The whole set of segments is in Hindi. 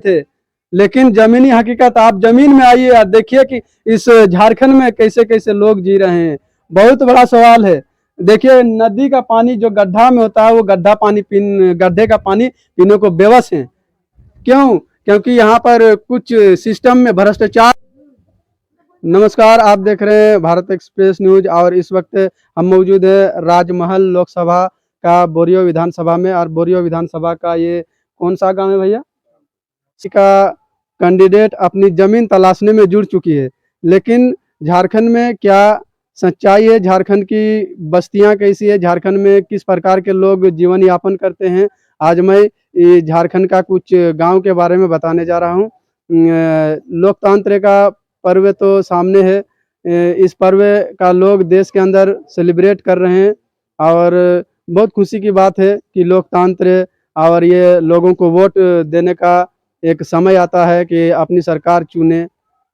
थे, लेकिन जमीनी हकीकत आप जमीन में आइए और देखिए कि इस झारखंड में कैसे कैसे लोग जी रहे हैं। बहुत बड़ा सवाल है। देखिए नदी का पानी जो गड्ढा में होता है वो गड्ढे का पानी पीने को बेबस है। क्यों? क्योंकि यहाँ पर कुछ सिस्टम में भ्रष्टाचार। नमस्कार, आप देख रहे हैं भारत एक्सप्रेस न्यूज और इस वक्त हम मौजूद है राजमहल लोकसभा का बोरियो विधानसभा में। और बोरियो विधानसभा का ये कौन सा गांव है भैया? का कैंडिडेट अपनी जमीन तलाशने में जुड़ चुकी है, लेकिन झारखंड में क्या सच्चाई है, झारखंड की बस्तियां कैसी है, झारखंड में किस प्रकार के लोग जीवन यापन करते हैं, आज मैं झारखंड का कुछ गांव के बारे में बताने जा रहा हूं। लोकतंत्र का पर्व तो सामने है। इस पर्व का लोग देश के अंदर सेलिब्रेट कर रहे हैं और बहुत खुशी की बात है कि लोकतंत्र और ये लोगों को वोट देने का एक समय आता है कि अपनी सरकार चुने,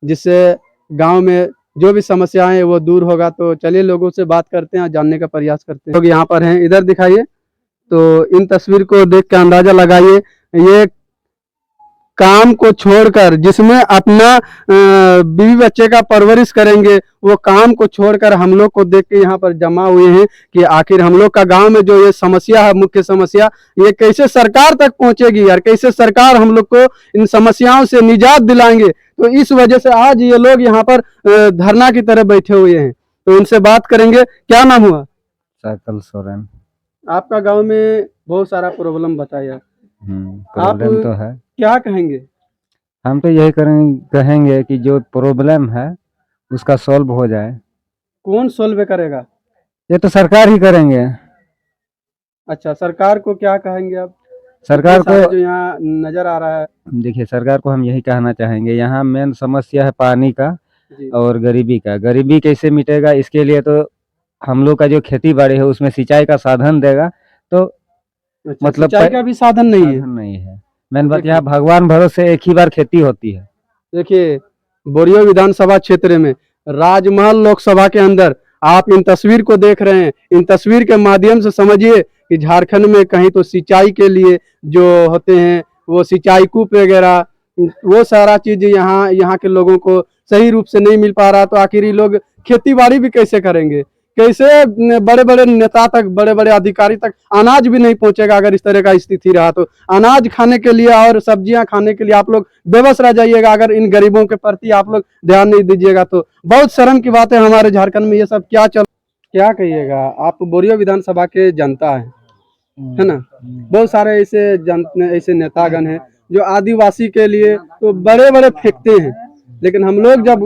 जिससे गांव में जो भी समस्याएं हैं वो दूर होगा। तो चलिए लोगों से बात करते हैं, जानने का प्रयास करते हैं। लोग यहाँ पर हैं, इधर दिखाइए। तो इन तस्वीर को देख के अंदाजा लगाइए, ये काम को छोड़कर जिसमें अपना बीवी बच्चे का परवरिश करेंगे, वो काम को छोड़कर हम लोग को देख के यहाँ पर जमा हुए हैं कि आखिर हम लोग का गांव में जो ये समस्या है, मुख्य समस्या, ये कैसे सरकार तक पहुंचेगी और कैसे सरकार हम लोग को इन समस्याओं से निजात दिलाएंगे। तो इस वजह से आज ये लोग यहाँ पर धरना की तरह बैठे हुए हैं। तो उनसे बात करेंगे। क्या नाम हुआ? साइकिल सोरेन। आपका गाँव में बहुत सारा प्रॉब्लम बताया, प्रॉब्लम तो है। क्या कहेंगे? हम तो यही कहेंगे कि जो प्रॉब्लम है उसका सॉल्व हो जाए। कौन सॉल्व करेगा? ये तो सरकार ही करेंगे। अच्छा, सरकार को क्या कहेंगे आप? सरकार को जो यहाँ नजर आ रहा है, देखिए, सरकार को हम यही कहना चाहेंगे, यहाँ मेन समस्या है पानी का और गरीबी का। गरीबी कैसे मिटेगा, इसके लिए तो हम लोग का जो खेती बाड़ी है उसमें सिंचाई का साधन देगा। तो अच्छा, मतलब सिंचाई का भी साधन नहीं है। मेन बात यहाँ भगवान भरोसे एक ही बार खेती होती है। देखिए बोरियो विधानसभा क्षेत्र में राजमहल लोकसभा के अंदर आप इन तस्वीर को देख रहे हैं। इन तस्वीर के माध्यम से समझिए कि झारखंड में कहीं तो सिंचाई के लिए जो होते हैं वो सिंचाई कूप वगैरह, वो सारा चीज यहाँ के लोगों को सही रूप से नहीं मिल पा रहा। तो आखिर ये लोग खेती बाड़ी भी कैसे करेंगे? कैसे बड़े बड़े नेता तक, बड़े बड़े अधिकारी तक अनाज भी नहीं पहुंचेगा? अगर इस तरह का स्थिति रहा तो अनाज खाने के लिए और सब्जियां खाने के लिए आप लोग बेबस रह जाइएगा। अगर इन गरीबों के प्रति आप लोग ध्यान नहीं दीजिएगा तो बहुत शर्म की बात है। हमारे झारखंड में ये सब क्या कहिएगा? आप बोरियो विधानसभा के जनता है ना? बहुत सारे ऐसे नेतागण हैं जो आदिवासी के लिए तो बड़े बड़े फेंकते हैं, लेकिन हम लोग जब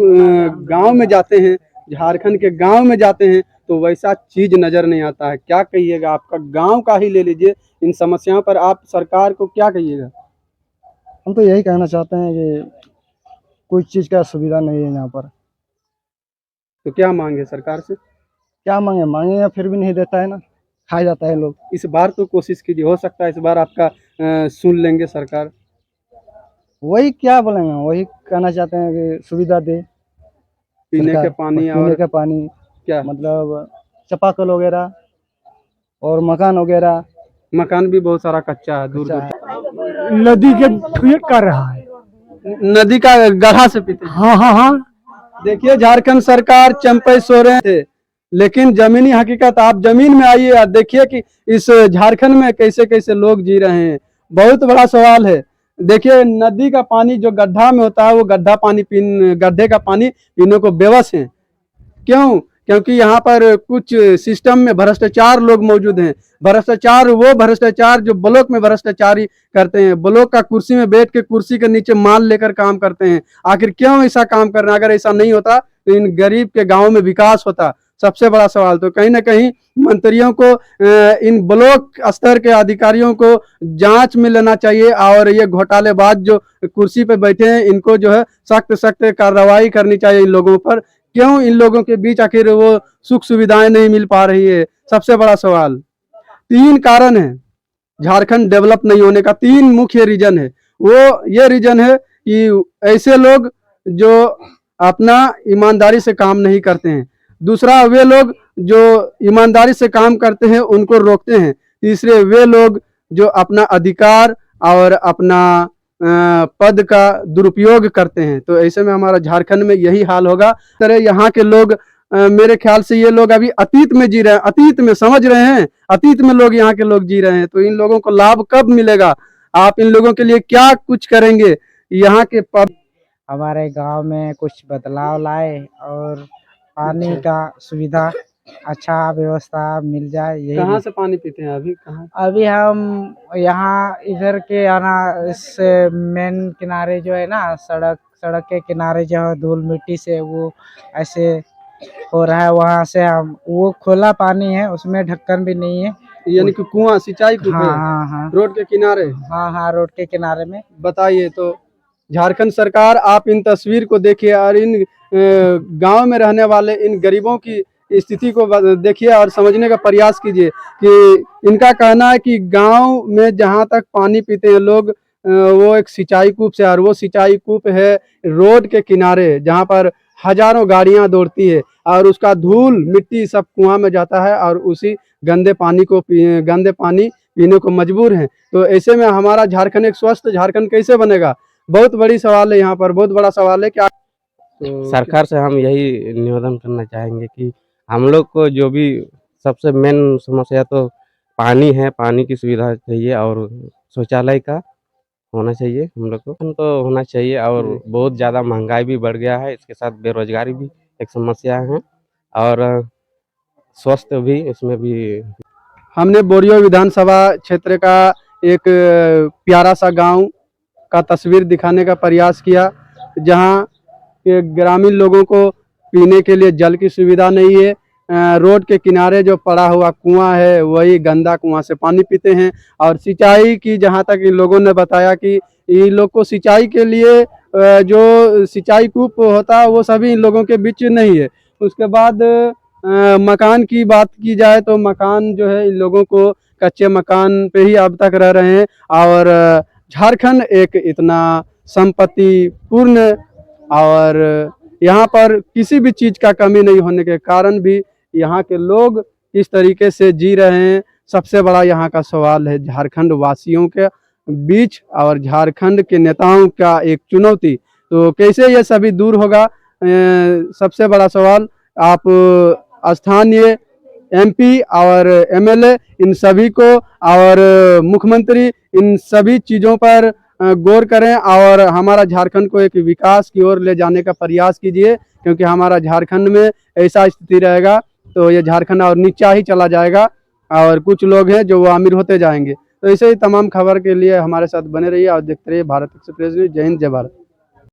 गांव में जाते हैं, झारखंड के गांव में जाते हैं, तो वैसा चीज नजर नहीं आता है। क्या कहिएगा? आपका गांव का ही ले लीजिए, इन समस्याओं पर आप सरकार को क्या कहिएगा? हम तो यही कहना चाहते हैं कि कोई चीज़ का सुविधा नहीं है यहाँ पर। तो क्या मांगे सरकार से? क्या मांगे या फिर भी नहीं देता है ना, खा जाता है लोग। इस बार तो कोशिश कीजिए, हो सकता है इस बार आपका सुन लेंगे सरकार। वही क्या बोलेंगे, वही कहना चाहते हैं कि सुविधा दे, पीने के पानी पीने का पानी, क्या मतलब चापाकल वगैरह और मकान वगैरह। मकान भी बहुत सारा कच्चा है, दूर दूर नदी के ठुक कर रहा है, नदी का गढ़ा से पीते। हाँ। देखिए झारखंड सरकार चंपई सोरेन थे, लेकिन जमीनी हकीकत आप जमीन में आइए और देखिए कि इस झारखंड में कैसे कैसे लोग जी रहे हैं। बहुत बड़ा सवाल है। देखिए नदी का पानी जो गड्ढा में होता है वो गड्ढे का पानी पीने को बेबस है। क्यों? क्योंकि यहाँ पर कुछ सिस्टम में भ्रष्टाचार लोग मौजूद हैं। भ्रष्टाचार जो ब्लॉक में भ्रष्टाचारी करते हैं, ब्लॉक का कुर्सी में बैठ के कुर्सी के नीचे माल लेकर काम करते हैं। आखिर क्यों ऐसा काम करना? अगर ऐसा नहीं होता तो इन गरीब के गाँव में विकास होता। सबसे बड़ा सवाल तो कहीं ना कहीं मंत्रियों को, इन ब्लॉक स्तर के अधिकारियों को जांच में लेना चाहिए और ये घोटालेबाज जो कुर्सी पे बैठे हैं इनको जो है सख्त कार्रवाई करनी चाहिए इन लोगों पर। क्यों इन लोगों के बीच आखिर वो सुख सुविधाएं नहीं मिल पा रही है? सबसे बड़ा सवाल। 3 कारण है झारखंड डेवलप नहीं होने का, 3 मुख्य रीजन है। वो ये रीजन है कि ऐसे लोग जो अपना ईमानदारी से काम नहीं करते हैं। दूसरा, वे लोग जो ईमानदारी से काम करते हैं उनको रोकते हैं। तीसरे, वे लोग जो अपना अधिकार और अपना पद का दुरुपयोग करते हैं। तो ऐसे में हमारा झारखंड में यही हाल होगा। तरह यहाँ के लोग मेरे ख्याल से ये लोग अभी अतीत में जी रहे हैं, अतीत में समझ रहे हैं, अतीत में लोग यहाँ के लोग जी रहे हैं। तो इन लोगों को लाभ कब मिलेगा? आप इन लोगों के लिए क्या कुछ करेंगे? यहाँ के हमारे गांव में कुछ बदलाव लाए और पानी का सुविधा अच्छा व्यवस्था मिल जाए, यही कहाँ से पानी पीते हैं अभी? कहाँ? अभी हम यहाँ इधर के आना इस मेन किनारे जो है ना, सड़क के किनारे जो है धूल मिट्टी से वो ऐसे हो रहा है, वहाँ से हम वो खुला पानी है, उसमें ढक्कन भी नहीं है। यानी कि कुआं, सिंचाई कूप हाँ है हाँ हाँ रोड के किनारे। हाँ हाँ रोड के किनारे में। बताइए, तो झारखंड सरकार, आप इन तस्वीर को देखिए और इन गांव में रहने वाले इन गरीबों की स्थिति को देखिए और समझने का प्रयास कीजिए कि इनका कहना है कि गांव में जहां तक पानी पीते हैं लोग वो एक सिंचाई कूप से, और वो सिंचाई कूप है रोड के किनारे जहां पर हजारों गाड़ियां दौड़ती है और उसका धूल मिट्टी सब कुआं में जाता है और उसी गंदे पानी पीने को मजबूर हैं। तो ऐसे में हमारा झारखंड, एक स्वस्थ झारखंड कैसे बनेगा? बहुत बड़ी सवाल है, यहाँ पर बहुत बड़ा सवाल है। क्या सरकार से हम यही निवेदन करना चाहेंगे कि हम लोग को जो भी सबसे मेन समस्या तो पानी है, पानी की सुविधा चाहिए और शौचालय का होना चाहिए हम लोग को तो होना चाहिए। और बहुत ज़्यादा महंगाई भी बढ़ गया है, इसके साथ बेरोजगारी भी एक समस्या है और स्वास्थ्य भी इसमें भी। हमने बोरियो विधानसभा क्षेत्र का एक प्यारा सा गांव का तस्वीर दिखाने का प्रयास किया, जहां के ग्रामीण लोगों को पीने के लिए जल की सुविधा नहीं है। रोड के किनारे जो पड़ा हुआ कुआं है वही गंदा कुआं से पानी पीते हैं। और सिंचाई की, जहां तक इन लोगों ने बताया कि इन लोग को सिंचाई के लिए जो सिंचाई कूप होता है वो सभी इन लोगों के बीच नहीं है। उसके बाद मकान की बात की जाए तो मकान जो है इन लोगों को कच्चे मकान पे ही अब तक रह रहे हैं। और झारखंड एक इतना संपत्ति पूर्ण और यहाँ पर किसी भी चीज़ का कमी नहीं होने के कारण भी यहाँ के लोग किस तरीके से जी रहे हैं, सबसे बड़ा यहाँ का सवाल है झारखंड वासियों के बीच और झारखंड के नेताओं का एक चुनौती। तो कैसे ये सभी दूर होगा, सबसे बड़ा सवाल। आप स्थानीय MP और MLA इन सभी को और मुख्यमंत्री इन सभी चीज़ों पर गौर करें और हमारा झारखंड को एक विकास की ओर ले जाने का प्रयास कीजिए, क्योंकि हमारा झारखंड में ऐसा स्थिति रहेगा तो ये झारखंड और नीचा ही चला जाएगा और कुछ लोग हैं जो वो अमीर होते जाएंगे। तो ऐसे ही तमाम खबर के लिए हमारे साथ बने रहिए और देखते रहिए भारत एक्सप्रेस न्यूज़। जय हिंद, जय भारत।